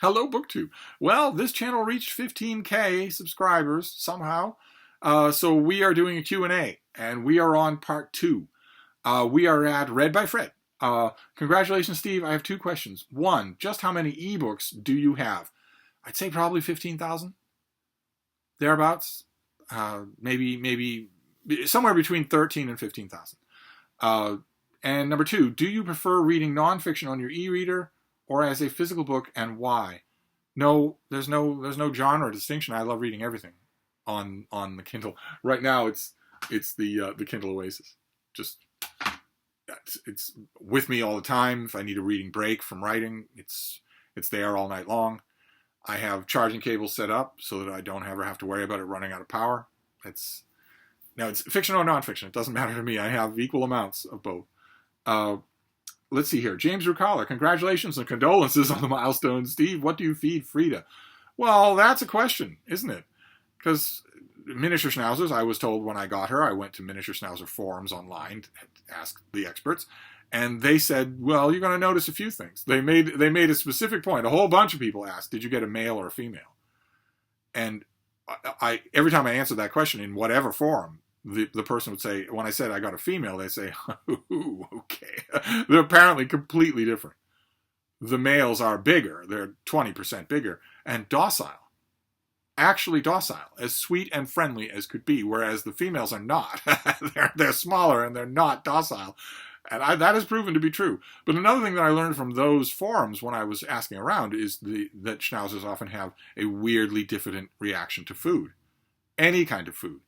Hello, BookTube. Well, this channel reached 15K subscribers somehow. So we are doing a Q&A, and we are on part 2. We are at Read by Fred. Congratulations, Steve. I have 2 questions. One, just how many ebooks do you have? I'd say probably 15,000, thereabouts. Maybe somewhere between 13 and 15,000. And number 2, do you prefer reading nonfiction on your e-reader or as a physical book, and why? No, there's no genre distinction. I love reading everything on the Kindle. Right now, it's the Kindle Oasis. Just it's with me all the time. If I need a reading break from writing, it's there all night long. I have charging cables set up so that I don't ever have to worry about it running out of power. It's fiction or nonfiction. It doesn't matter to me. I have equal amounts of both. Let's see here. James Rucala, congratulations and condolences on the milestone. Steve, what do you feed Frida? Well, that's a question, isn't it? Because miniature schnauzers, I was told when I got her, I went to miniature schnauzer forums online to ask the experts, and they said, well, you're going to notice a few things. They made a specific point. A whole bunch of people asked, did you get a male or a female? And I every time I answered that question in whatever forum, the person would say, when I said I got a female, they say, ooh, okay. They're apparently completely different. The males are bigger. They're 20% bigger and docile. Actually docile, as sweet and friendly as could be, whereas the females are not. they're smaller and they're not docile. And that has proven to be true. But another thing that I learned from those forums when I was asking around is that schnauzers often have a weirdly diffident reaction to food. Any kind of food.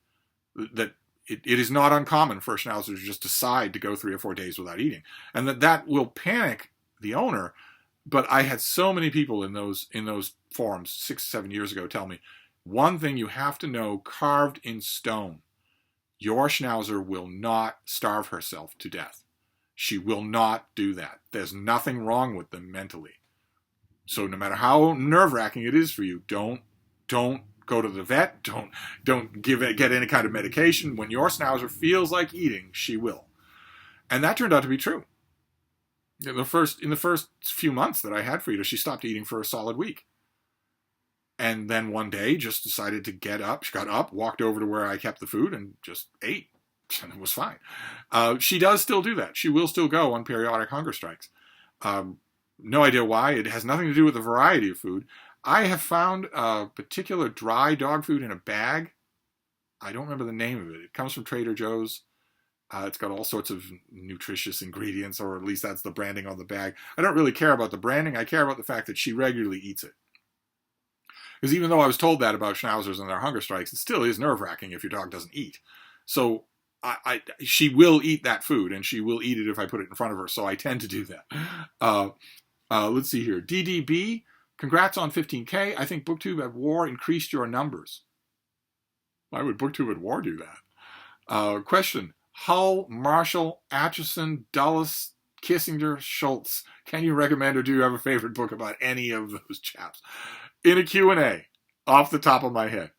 That it is not uncommon for a schnauzer to just decide to go 3 or 4 days without eating. And that will panic the owner. But I had so many people in those forums 6, 7 years ago tell me, one thing you have to know, carved in stone, your schnauzer will not starve herself to death. She will not do that. There's nothing wrong with them mentally. So no matter how nerve-wracking it is for you, don't go to the vet. Don't get any kind of medication. When your schnauzer feels like eating, she will. And that turned out to be true. In the first few months that I had Frida, she stopped eating for a solid week. And then one day just decided to get up. She got up, walked over to where I kept the food, and just ate. And it was fine. She does still do that. She will still go on periodic hunger strikes. No idea why. It has nothing to do with the variety of food. I have found a particular dry dog food in a bag. I don't remember the name of it. It comes from Trader Joe's. It's got all sorts of nutritious ingredients, or at least that's the branding on the bag. I don't really care about the branding. I care about the fact that she regularly eats it. Because even though I was told that about schnauzers and their hunger strikes, it still is nerve-wracking if your dog doesn't eat. So she will eat that food, and she will eat it if I put it in front of her, so I tend to do that. Let's see here. DDB, congrats on 15K. I think BookTube at War increased your numbers. Why would BookTube at War do that? Question. Hull, Marshall, Atchison, Dulles, Kissinger, Schultz. Can you recommend or do you have a favorite book about any of those chaps? In a Q&A, off the top of my head.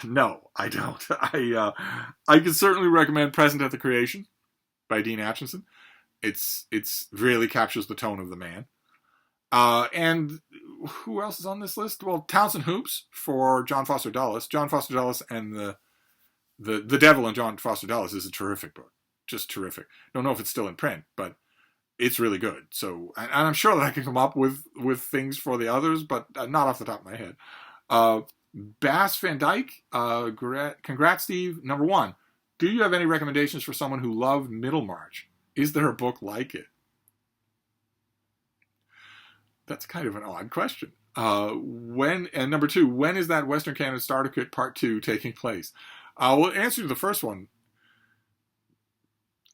No, I don't. I can certainly recommend Present at the Creation by Dean Acheson. It's really captures the tone of the man. And who else is on this list? Well, Townsend Hoops for John Foster Dulles. John Foster Dulles and the Devil and John Foster Dulles is a terrific book. Just terrific. Don't know if it's still in print, but it's really good. So, and I'm sure that I can come up with things for the others, but not off the top of my head. Bass Van Dyke, congrats, Steve. Number 1, do you have any recommendations for someone who loved Middlemarch? Is there a book like it? That's kind of an odd question. And number 2, when is that Western Canada Starter Kit Part 2 taking place? Well, answer to the first one,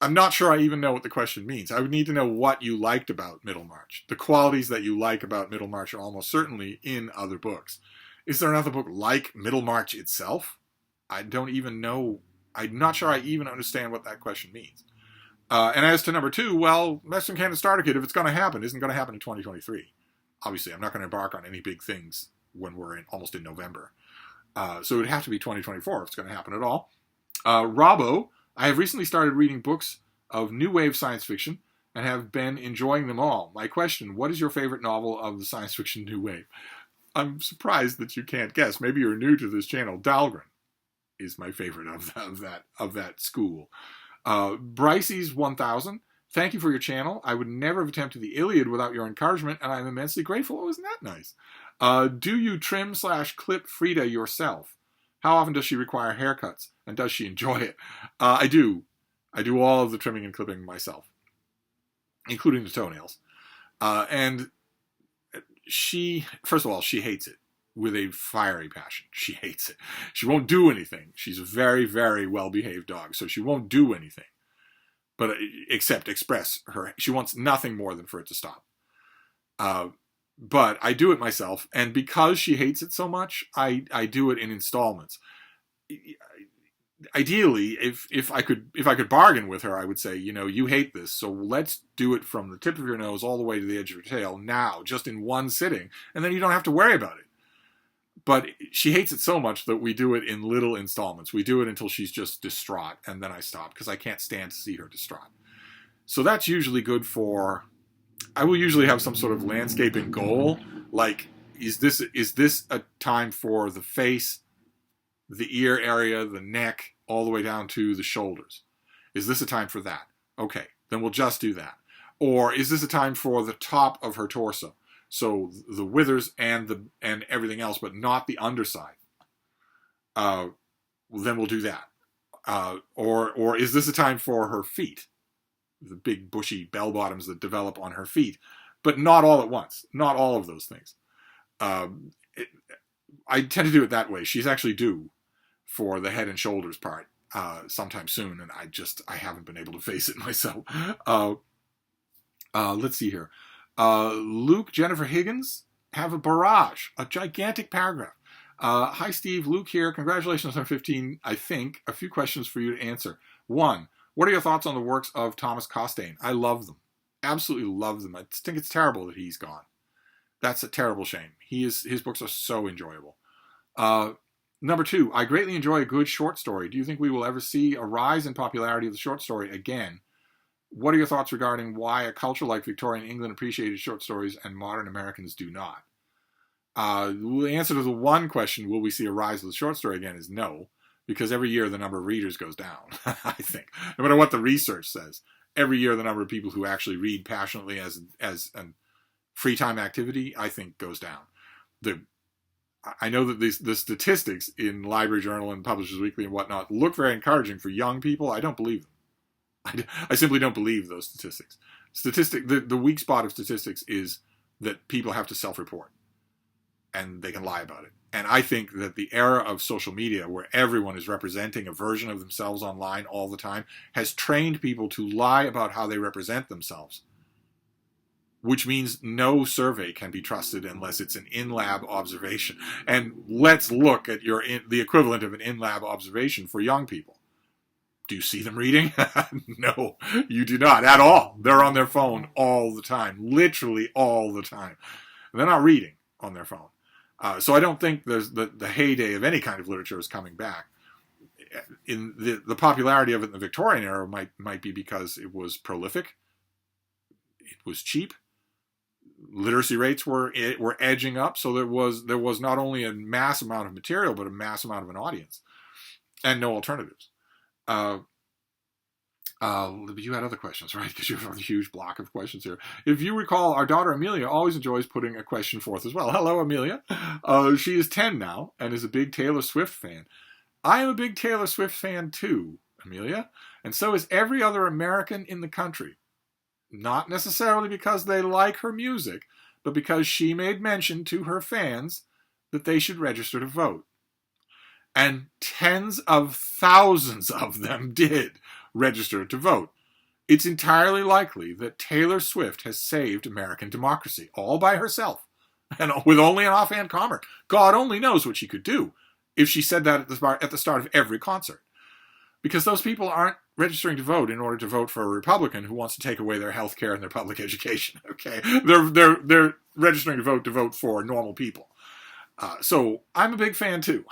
I'm not sure I even know what the question means. I would need to know what you liked about Middlemarch. The qualities that you like about Middlemarch are almost certainly in other books. Is there another book like Middlemarch itself? I don't even know. I'm not sure I even understand what that question means. And as to number 2, well, Western Canada Starter Kit, if it's going to happen, isn't going to happen in 2023. Obviously, I'm not going to embark on any big things when we're almost in November. So it would have to be 2024 if it's going to happen at all. Robbo, I have recently started reading books of new wave science fiction and have been enjoying them all. My question, what is your favorite novel of the science fiction new wave? I'm surprised that you can't guess. Maybe you're new to this channel. Dahlgren is my favorite of that school. Bryce's 1000. Thank you for your channel. I would never have attempted the Iliad without your encouragement, and I'm immensely grateful. Oh, isn't that nice? Do you trim/clip Frida yourself? How often does she require haircuts, and does she enjoy it? I do. I do all of the trimming and clipping myself, including the toenails. And she, first of all, she hates it with a fiery passion. She hates it. She won't do anything. She's a very, very well-behaved dog, so she won't do anything, but except express her. She wants nothing more than for it to stop. But I do it myself, and because she hates it so much, I do it in installments. Ideally, if I could bargain with her, I would say, you hate this, so let's do it from the tip of your nose all the way to the edge of your tail now, just in one sitting, and then you don't have to worry about it. But she hates it so much that we do it in little installments. We do it until she's just distraught, and then I stop, because I can't stand to see her distraught. So that's usually good for... I will usually have some sort of landscaping goal, like, is this a time for the face, the ear area, the neck, all the way down to the shoulders? Is this a time for that? Okay, then we'll just do that. Or is this a time for the top of her torso? So the withers and everything else, but not the underside. Then we'll do that. Or is this a time for her feet? The big bushy bell bottoms that develop on her feet, but not all at once. Not all of those things. I tend to do it that way. She's actually due for the head and shoulders part sometime soon, and I haven't been able to face it myself. Let's see here. Luke, Jennifer Higgins have a barrage, a gigantic paragraph. Hi, Steve. Luke here. Congratulations on 15, I think. A few questions for you to answer. 1. What are your thoughts on the works of Thomas Costain? I love them. Absolutely love them. I think it's terrible that he's gone. That's a terrible shame. His books are so enjoyable. Number 2, I greatly enjoy a good short story. Do you think we will ever see a rise in popularity of the short story again? What are your thoughts regarding why a culture like Victorian England appreciated short stories and modern Americans do not? The answer to the one question, will we see a rise of the short story again, is no. Because every year the number of readers goes down, I think. No matter what the research says, every year the number of people who actually read passionately as a free time activity, I think, goes down. I know that the statistics in Library Journal and Publishers Weekly and whatnot look very encouraging for young people. I don't believe them. I simply don't believe those statistics. The weak spot of statistics is that people have to self-report, and they can lie about it. And I think that the era of social media, where everyone is representing a version of themselves online all the time, has trained people to lie about how they represent themselves, which means no survey can be trusted unless it's an in-lab observation. And let's look at the equivalent of an in-lab observation for young people. Do you see them reading? No, you do not at all. They're on their phone all the time, literally all the time. They're not reading on their phone. So I don't think there's the heyday of any kind of literature is coming back. In the popularity of it in the Victorian era might be because it was prolific, it was cheap, literacy rates were edging up, so there was not only a mass amount of material but a mass amount of an audience, and no alternatives. You had other questions, right? Because you have a huge block of questions here. If you recall, our daughter Amelia always enjoys putting a question forth as well. Hello, Amelia. She is 10 now and is a big Taylor Swift fan. I am a big Taylor Swift fan too, Amelia, and so is every other American in the country. Not necessarily because they like her music, but because she made mention to her fans that they should register to vote. And tens of thousands of them did register to vote. It's entirely likely that Taylor Swift has saved American democracy all by herself, and with only an offhand comment. God only knows what she could do if she said that at the start of every concert. Because those people aren't registering to vote in order to vote for a Republican who wants to take away their health care and their public education. Okay, they're registering to vote for normal people. So I'm a big fan too.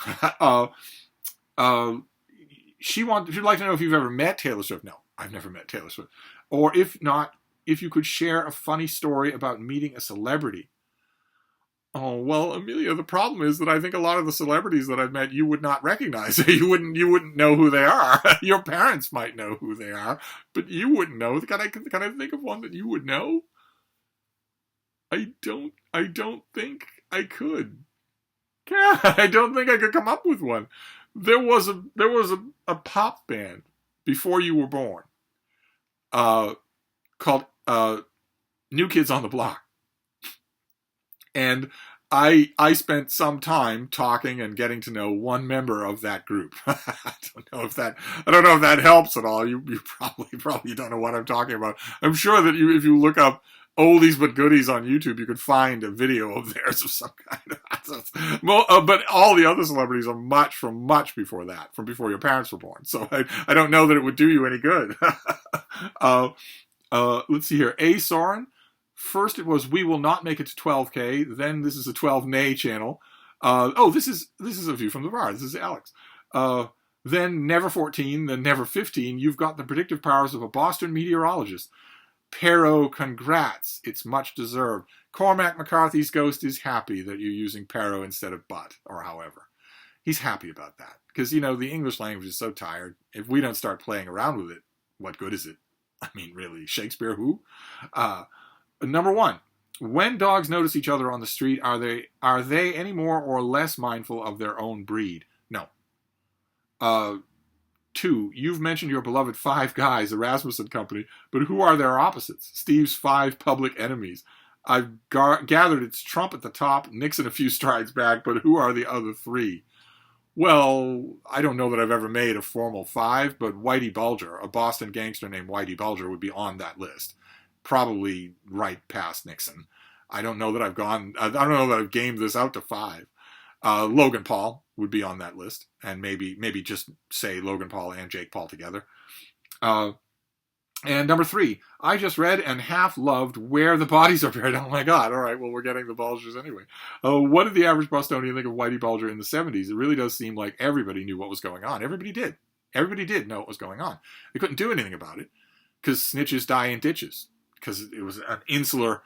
She'd like to know if you've ever met Taylor Swift. No, I've never met Taylor Swift. Or if not, if you could share a funny story about meeting a celebrity. Oh, well, Amelia, the problem is that I think a lot of the celebrities that I've met you would not recognize. You wouldn't know who they are. Your parents might know who they are, but you wouldn't know. Can I think of one that you would know? I don't think I could. I don't think I could come up with one. There was a pop band before you were born, called New Kids on the Block. And I spent some time talking and getting to know one member of that group. I don't know if that helps at all. You probably don't know what I'm talking about. I'm sure that if you look up oldies but goodies on YouTube, you could find a video of theirs of some kind. But all the other celebrities are from much before that, from before your parents were born. So I don't know that it would do you any good. Let's see here. A. Soren. First it was We Will Not Make It to 12K. Then this is a 12 Nay channel. This is a view from the bar. This is Alex. Then Never 14. Then Never 15. You've got the predictive powers of a Boston meteorologist. Pero, congrats. It's much deserved. Cormac McCarthy's ghost is happy that you're using pero instead of but, or however. He's happy about that. Because, the English language is so tired. If we don't start playing around with it, what good is it? I mean, really, Shakespeare who? Number 1, when dogs notice each other on the street, are they any more or less mindful of their own breed? No. 2, you've mentioned your beloved Five Guys, the Rasmussen Company, but who are their opposites? Steve's 5 public enemies. I've gathered it's Trump at the top, Nixon a few strides back, but who are the other 3? Well, I don't know that I've ever made a formal 5, but Whitey Bulger, a Boston gangster named Whitey Bulger, would be on that list. Probably right past Nixon. I don't know that I've gamed this out to 5. Logan Paul would be on that list, and maybe just say Logan Paul and Jake Paul together. And number 3, I just read and half loved Where the Bodies Are Buried. Oh my God! All right, well we're getting the Bulgers anyway. What did the average Bostonian think of Whitey Bulger in the 70s? It really does seem like everybody knew what was going on. Everybody did. Everybody did know what was going on. They couldn't do anything about it because snitches die in ditches. Because it was an insular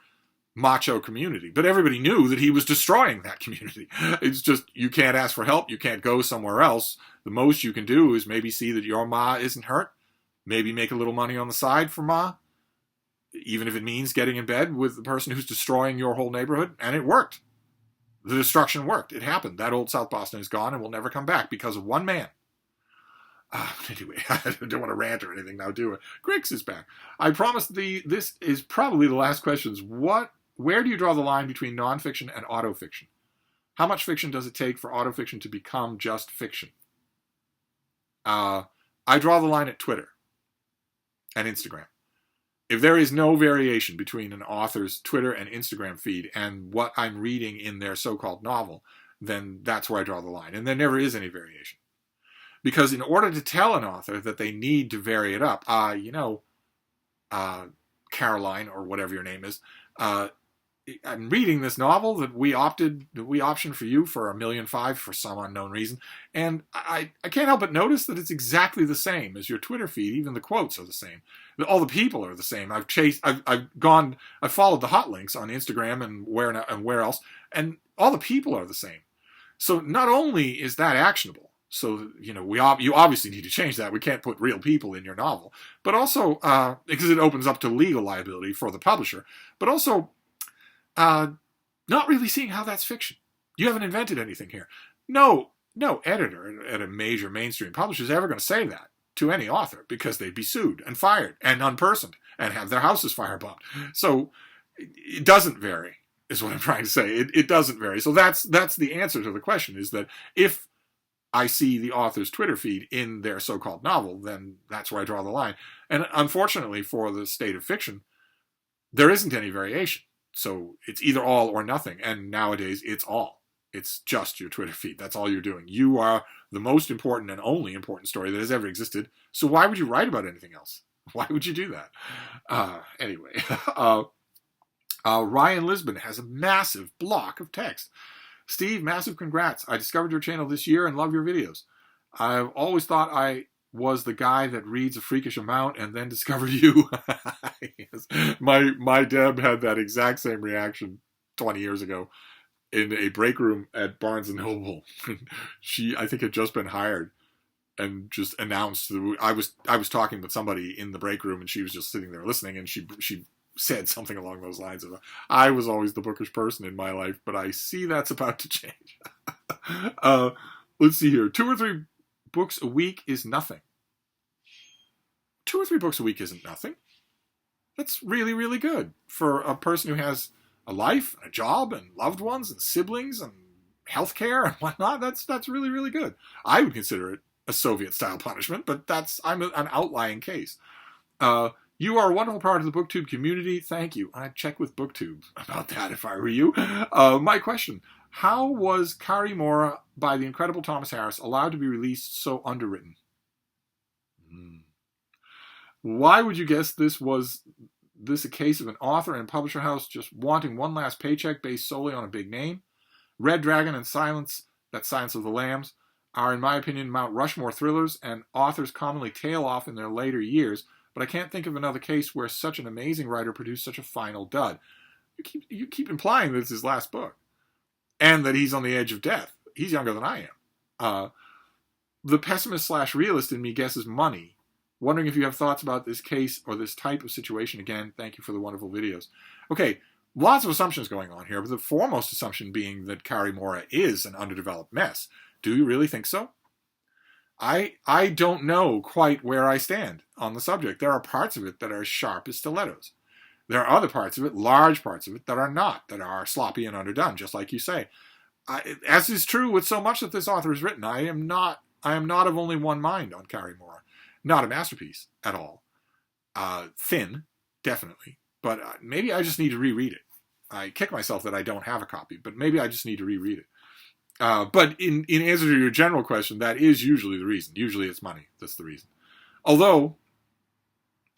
macho community. But everybody knew that he was destroying that community. It's just, you can't ask for help. You can't go somewhere else. The most you can do is maybe see that your ma isn't hurt. Maybe make a little money on the side for ma. Even if it means getting in bed with the person who's destroying your whole neighborhood. And it worked. The destruction worked. It happened. That old South Boston is gone and will never come back because of one man. Anyway, I don't want to rant or anything now, do it. Griggs is back. I promise this is probably the last questions. Where do you draw the line between nonfiction and autofiction? How much fiction does it take for autofiction to become just fiction? I draw the line at Twitter and Instagram. If there is no variation between an author's Twitter and Instagram feed and what I'm reading in their so-called novel, then that's where I draw the line. And there never is any variation. Because in order to tell an author that they need to vary it up, Caroline, or whatever your name is, I'm reading this novel that we optioned for you for $1.5 million for some unknown reason, and I can't help but notice that it's exactly the same as your Twitter feed. Even the quotes are the same. All the people are the same. I've followed the hot links on Instagram and where else, and all the people are the same. So not only is that actionable, so, you obviously need to change that. We can't put real people in your novel. But also, because it opens up to legal liability for the publisher. But also, not really seeing how that's fiction. You haven't invented anything here. No editor at a major mainstream publisher is ever going to say that to any author, because they'd be sued and fired and unpersoned and have their houses firebombed. So it doesn't vary, is what I'm trying to say. It doesn't vary. So that's the answer to the question, is that if I see the author's Twitter feed in their so-called novel, then that's where I draw the line. And unfortunately for the state of fiction, there isn't any variation. So it's either all or nothing. And nowadays, it's all. It's just your Twitter feed. That's all you're doing. You are the most important and only important story that has ever existed. So why would you write about anything else? Why would you do that? Anyway, Ryan Lisbon has a massive block of text. Steve, massive congrats. I discovered your channel this year and love your videos. I've always thought I was the guy that reads a freakish amount and then discovered you. Yes. My Deb had that exact same reaction 20 years ago in a break room at Barnes and Noble. She, I think, had just been hired and just announced that I was talking with somebody in the break room, and she was just sitting there listening, and she said something along those lines of, I was always the bookish person in my life, but I see that's about to change. Let's see here. 2 or 3 books a week is nothing. 2 or 3 books a week isn't nothing. That's really, really good for a person who has a life, a job, and loved ones, and siblings, and healthcare, and whatnot. That's really, really good. I would consider it a Soviet-style punishment, but I'm an outlying case. You are a wonderful part of the BookTube community. Thank you. I'd check with BookTube about that if I were you. My question, how was Kari Mora by the incredible Thomas Harris allowed to be released so underwritten? Why would you guess this a case of an author and publisher house just wanting one last paycheck based solely on a big name? Red Dragon and Silence, that's Silence of the Lambs, are, in my opinion, Mount Rushmore thrillers, and authors commonly tail off in their later years, but I can't think of another case where such an amazing writer produced such a final dud. You keep implying that it's his last book, and that he's on the edge of death. He's younger than I am. The pessimist/realist in me guesses money. Wondering if you have thoughts about this case or this type of situation. Again, thank you for the wonderful videos. Okay, lots of assumptions going on here, but the foremost assumption being that Kari Mora is an underdeveloped mess. Do you really think so? I don't know quite where I stand on the subject. There are parts of it that are as sharp as stilettos. There are other parts of it, large parts of it, that are not, that are sloppy and underdone, just like you say. As is true with so much that this author has written, I am not of only one mind on Kari Mora. Not a masterpiece at all. Thin, definitely. But maybe I just need to reread it. I kick myself that I don't have a copy, but maybe I just need to reread it. But in answer to your general question, that is usually the reason. Usually it's money. That's the reason. Although,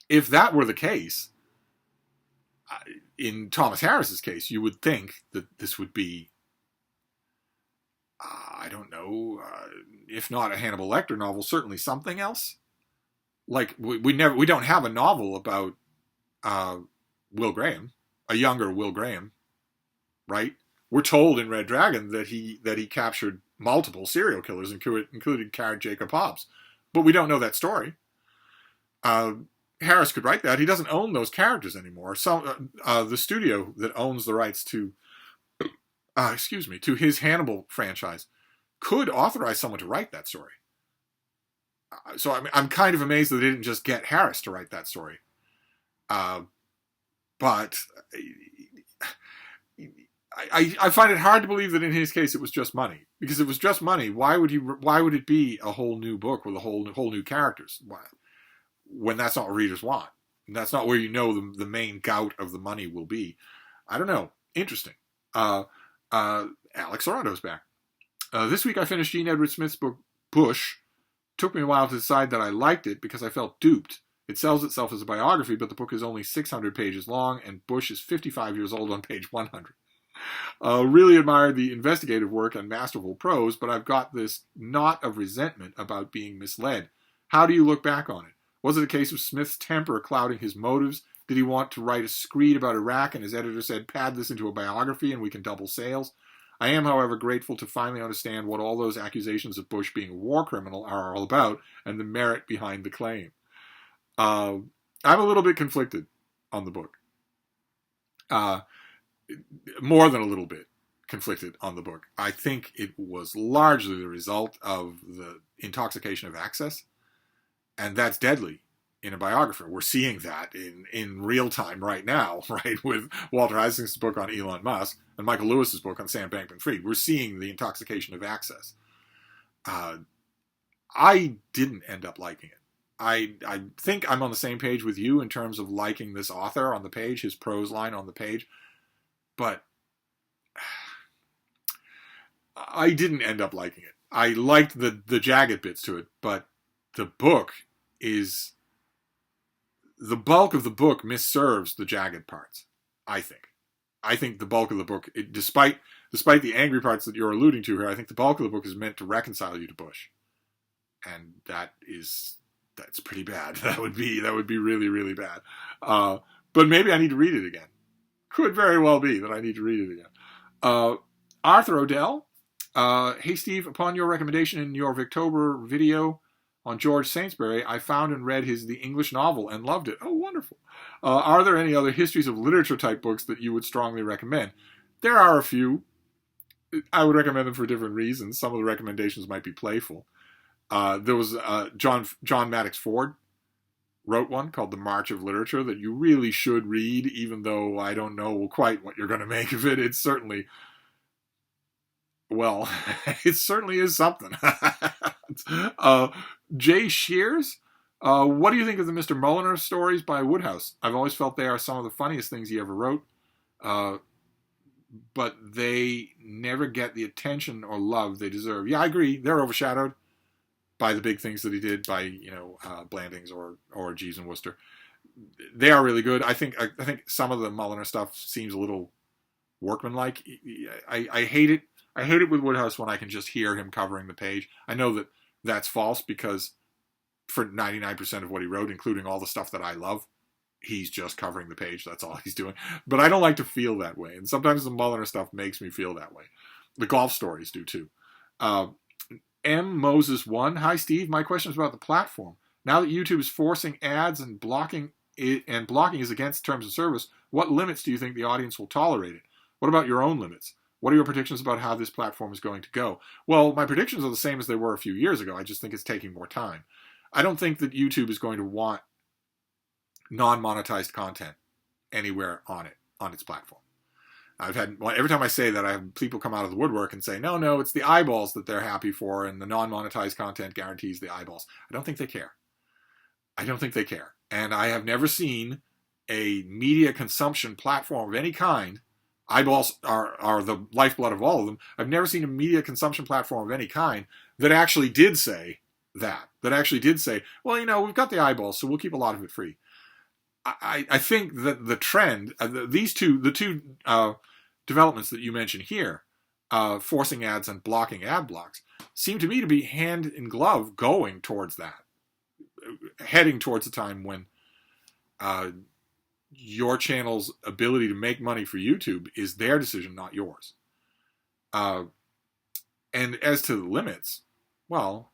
if that were the case, in Thomas Harris's case, you would think that this would be, I don't know, if not a Hannibal Lecter novel, certainly something else. Like, we don't have a novel about Will Graham, a younger Will Graham, right? We're told in Red Dragon that he captured multiple serial killers, including Karen Jacob Hobbs, but we don't know that story. Harris could write that. He doesn't own those characters anymore. The studio that owns the rights to his Hannibal franchise could authorize someone to write that story. So I'm kind of amazed that they didn't just get Harris to write that story. But I find it hard to believe that in his case it was just money. Because if it was just money, why would it be a whole new book with a whole new characters? When that's not what readers want. And that's not where you know the main gout of the money will be. I don't know. Interesting. Alex Sorrento's back. This week I finished Gene Edward Smith's book, Bush. Took me a while to decide that I liked it because I felt duped. It sells itself as a biography, but the book is only 600 pages long, and Bush is 55 years old on page 100. Really admired the investigative work and masterful prose, but I've got this knot of resentment about being misled. How do you look back on it? Was it a case of Smith's temper clouding his motives? Did he want to write a screed about Iraq, and his editor said, pad this into a biography and we can double sales? I am, however, grateful to finally understand what all those accusations of Bush being a war criminal are all about and the merit behind the claim. I'm a little bit conflicted on the book. More than a little bit conflicted on the book. I think it was largely the result of the intoxication of access, and that's deadly in a biographer. We're seeing that in real time right now, right, with Walter Isaacson's book on Elon Musk and Michael Lewis's book on Sam Bankman-Fried. We're seeing the intoxication of access. I didn't end up liking it. I think I'm on the same page with you in terms of liking this author on the page, his prose line on the page, but I didn't end up liking it. I liked the jagged bits to it, but the book is... The bulk of the book misserves the jagged parts, I think. I think the bulk of the book, despite the angry parts that you're alluding to here, I think the bulk of the book is meant to reconcile you to Bush. And that is that's pretty bad. That would be really, really bad. But maybe I need to read it again. Could very well be that I need to read it again. Arthur Odell. Hey, Steve, upon your recommendation in your Victober video on George Saintsbury, I found and read the English novel and loved it. Oh, wonderful. Are there any other histories of literature type books that you would strongly recommend? There are a few. I would recommend them for different reasons. Some of the recommendations might be playful. There was John Maddox Ford wrote one called The March of Literature that you really should read, even though I don't know quite what you're going to make of it. It's certainly, well, it certainly is something. Jay Shears, what do you think of the Mr. Mulliner stories by Woodhouse? I've always felt they are some of the funniest things he ever wrote, but they never get the attention or love they deserve. Yeah, I agree. They're overshadowed by the big things that he did, by Blandings or Jeeves and Wooster. They are really good. I think some of the Mulliner stuff seems a little workmanlike. I hate it. I hate it with Woodhouse when I can just hear him covering the page. I know that that's false because for 99% of what he wrote, including all the stuff that I love, he's just covering the page. That's all he's doing. But I don't like to feel that way. And sometimes the Mulliner stuff makes me feel that way. The golf stories do too. M. Moses 1. Hi, Steve. My question is about the platform. Now that YouTube is forcing ads and blocking is against terms of service, what limits do you think the audience will tolerate it? What about your own limits? What are your predictions about how this platform is going to go? Well, my predictions are the same as they were a few years ago. I just think it's taking more time. I don't think that YouTube is going to want non-monetized content anywhere on its platform. Every time I say that, I have people come out of the woodwork and say, no, it's the eyeballs that they're happy for, and the non-monetized content guarantees the eyeballs. I don't think they care. And I have never seen a media consumption platform of any kind. Eyeballs are the lifeblood of all of them. I've never seen a media consumption platform of any kind that actually did say that. That actually did say, well, we've got the eyeballs, so we'll keep a lot of it free. I think that the trend, the two developments that you mentioned here, forcing ads and blocking ad blocks, seem to me to be hand in glove going towards that, heading towards a time when your channel's ability to make money for YouTube is their decision, not yours. And as to the limits, well,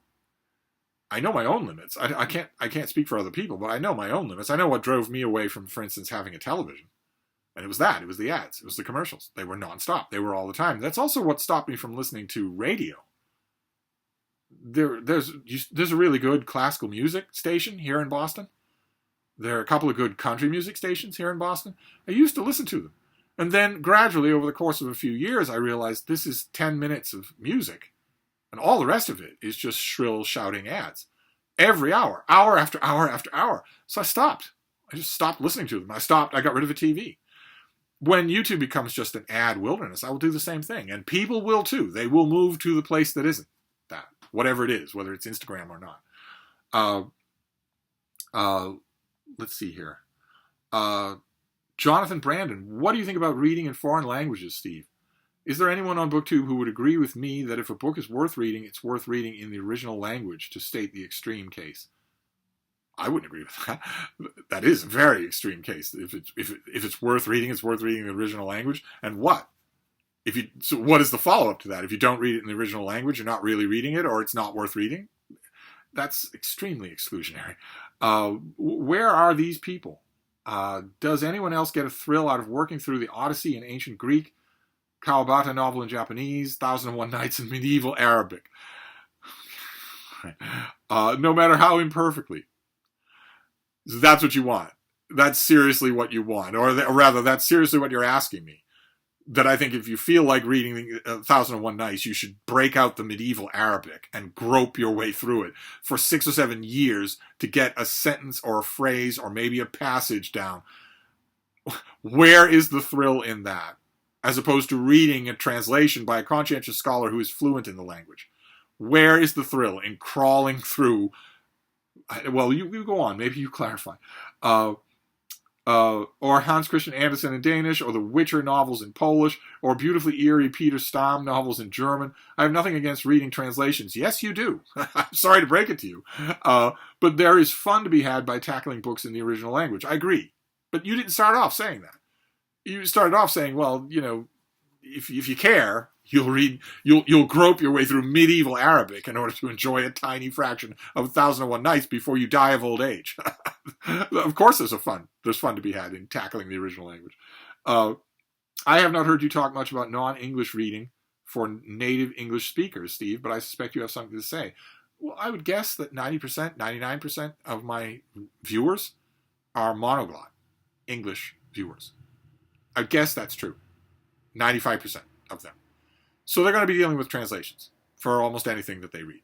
I know my own limits. I can't speak for other people, but I know my own limits. I know what drove me away from, for instance, having a television. And it was that. It was the ads. It was the commercials. They were nonstop. They were all the time. That's also what stopped me from listening to radio. There's a really good classical music station here in Boston. There are a couple of good country music stations here in Boston. I used to listen to them. And then gradually, over the course of a few years, I realized this is 10 minutes of music. And all the rest of it is just shrill shouting ads. Every hour after hour after hour. So I stopped. I just stopped listening to them. I got rid of the TV. When YouTube becomes just an ad wilderness, I will do the same thing. And people will too. They will move to the place that isn't that. Whatever it is, whether it's Instagram or not. Let's see here. Jonathan Brandon, what do you think about reading in foreign languages, Steve? Is there anyone on BookTube who would agree with me that if a book is worth reading, it's worth reading in the original language, to state the extreme case? I wouldn't agree with that. That is a very extreme case. If it's worth reading, it's worth reading in the original language. And what? So what is the follow-up to that? If you don't read it in the original language, you're not really reading it, or it's not worth reading? That's extremely exclusionary. Where are these people? Does anyone else get a thrill out of working through the Odyssey in ancient Greek, Kawabata novel in Japanese, 1001 Nights in medieval Arabic? No matter how imperfectly. That's what you want. That's seriously what you want. Or rather, that's seriously what you're asking me. That I think if you feel like reading 1001 Nights, you should break out the medieval Arabic and grope your way through it for 6 or 7 years to get a sentence or a phrase or maybe a passage down. Where is the thrill in that? As opposed to reading a translation by a conscientious scholar who is fluent in the language. Where is the thrill in crawling through? Well, you go on. Maybe you clarify. or Hans Christian Andersen in Danish, or the Witcher novels in Polish, or beautifully eerie Peter Stamm novels in German. I have nothing against reading translations. Yes, you do. I'm sorry to break it to you. But there is fun to be had by tackling books in the original language. I agree. But you didn't start off saying that. You started off saying, well, you know, if you care, you'll grope your way through medieval Arabic in order to enjoy a tiny fraction of 1001 Nights before you die of old age. Of course there's fun to be had in tackling the original language. I have not heard you talk much about non-English reading for native English speakers, Steve, but I suspect you have something to say. Well, I would guess that 90%, 99% of my viewers are monoglot English viewers. I guess that's true. 95% of them. So they're going to be dealing with translations for almost anything that they read.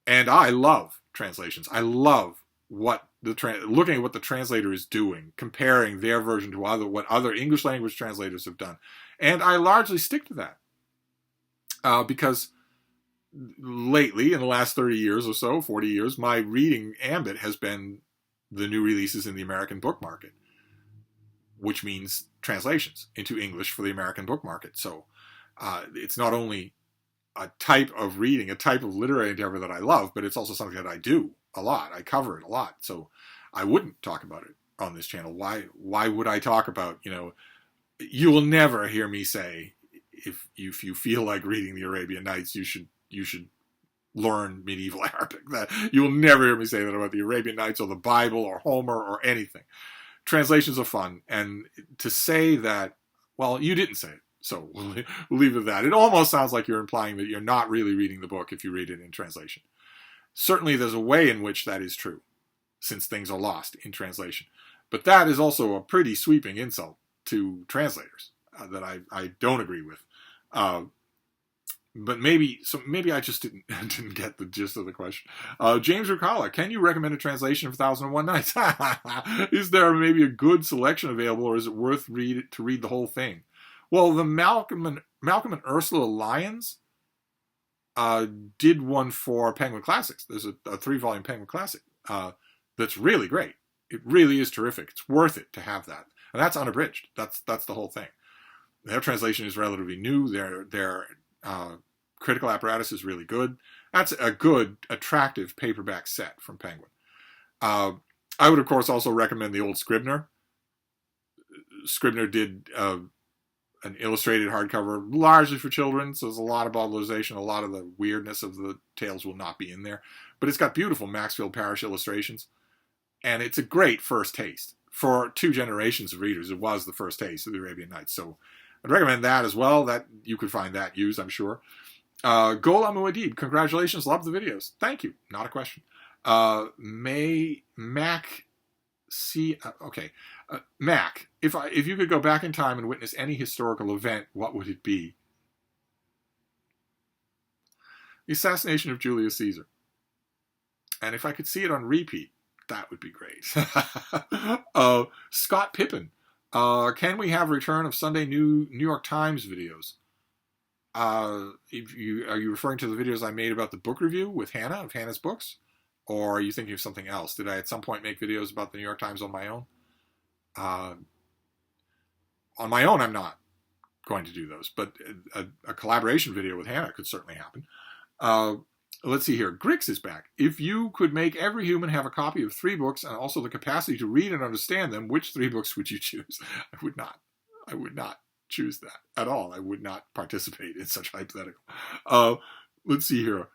And I love translations. I love looking at what the translator is doing, comparing their version to what other English language translators have done. And I largely stick to that. Because lately, in the last 30 years or so, 40 years, my reading ambit has been the new releases in the American book market, which means translations into English for the American book market. So it's not only a type of reading, a type of literary endeavor that I love, but it's also something that I do a lot. I cover it a lot. So I wouldn't talk about it on this channel. Why would I talk about, you know, you will never hear me say, if you feel like reading the Arabian Nights, you should learn medieval Arabic. That you will never hear me say that about the Arabian Nights or the Bible or Homer or anything. Translations are fun, and to say that, well, you didn't say it, so we'll leave it at that. It almost sounds like you're implying that you're not really reading the book if you read it in translation. Certainly there's a way in which that is true, since things are lost in translation. But that is also a pretty sweeping insult to translators that I don't agree with. But maybe I just didn't get the gist of the question. James Rucala, can you recommend a translation of 1001 Nights? Is there maybe a good selection available, or is it worth to read the whole thing? Well, the Malcolm and Ursula Lyons did one for Penguin Classics. There's a 3-volume Penguin Classic that's really great. It really is terrific. It's worth it to have that, and that's unabridged. That's the whole thing. Their translation is relatively new. Their critical apparatus is really good. That's a good, attractive paperback set from Penguin. I would, of course, also recommend the old Scribner. Scribner did an illustrated hardcover, largely for children, so there's a lot of bottlization, a lot of the weirdness of the tales will not be in there. But it's got beautiful Maxfield Parrish illustrations, and it's a great first taste. For 2 generations of readers, it was the first taste of the Arabian Nights, so I'd recommend that as well. That you could find that used, I'm sure. Gola Muad'Dib, congratulations, love the videos. Thank you, not a question. Mac, if you could go back in time and witness any historical event, what would it be? The assassination of Julius Caesar. And if I could see it on repeat, that would be great. Scott Pippin, can we have return of Sunday New York Times videos? Are you referring to the videos I made about the book review with Hannah, of Hannah's books? Or are you thinking of something else? Did I at some point make videos about the New York Times on my own? On my own, I'm not going to do those, but a collaboration video with Hannah could certainly happen. Let's see here. Grix is back. If you could make every human have a copy of 3 books and also the capacity to read and understand them, which 3 books would you choose? I would not choose that at all. I would not participate in such hypothetical. Let's see here.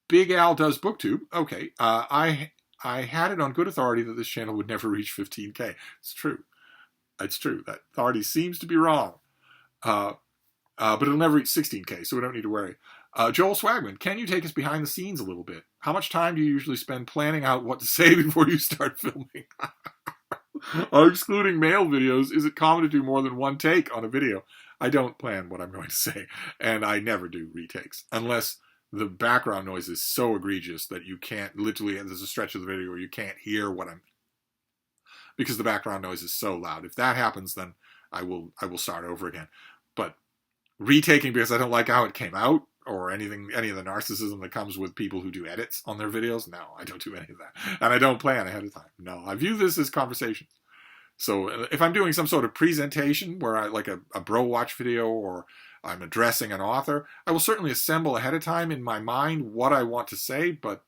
Big Al does BookTube. Okay. I had it on good authority that this channel would never reach 15K. It's true. It's true. That authority seems to be wrong. But it'll never reach 16K, so we don't need to worry. Joel Swagman, can you take us behind the scenes a little bit? How much time do you usually spend planning out what to say before you start filming? Excluding mail videos, is it common to do more than one take on a video? I don't plan what I'm going to say, and I never do retakes, unless the background noise is so egregious that you can't, literally, there's a stretch of the video where you can't hear what I'm, because the background noise is so loud. If that happens, then I will start over again. But retaking because I don't like how it came out, or any of the narcissism that comes with people who do edits on their videos. No, I don't do any of that. And I don't plan ahead of time. No, I view this as conversations. So if I'm doing some sort of presentation where I like a bro watch video, or I'm addressing an author, I will certainly assemble ahead of time in my mind what I want to say, but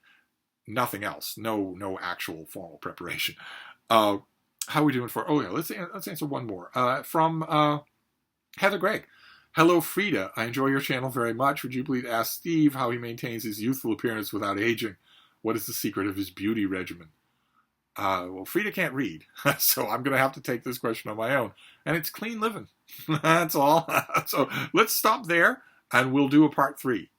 nothing else. No actual formal preparation. How are we doing for? Oh yeah, let's answer one more from Heather Gregg. Hello, Frida. I enjoy your channel very much. Would you please ask Steve how he maintains his youthful appearance without aging? What is the secret of his beauty regimen? Well, Frida can't read, so I'm going to have to take this question on my own. And it's clean living. That's all. So let's stop there, and we'll do a part 3.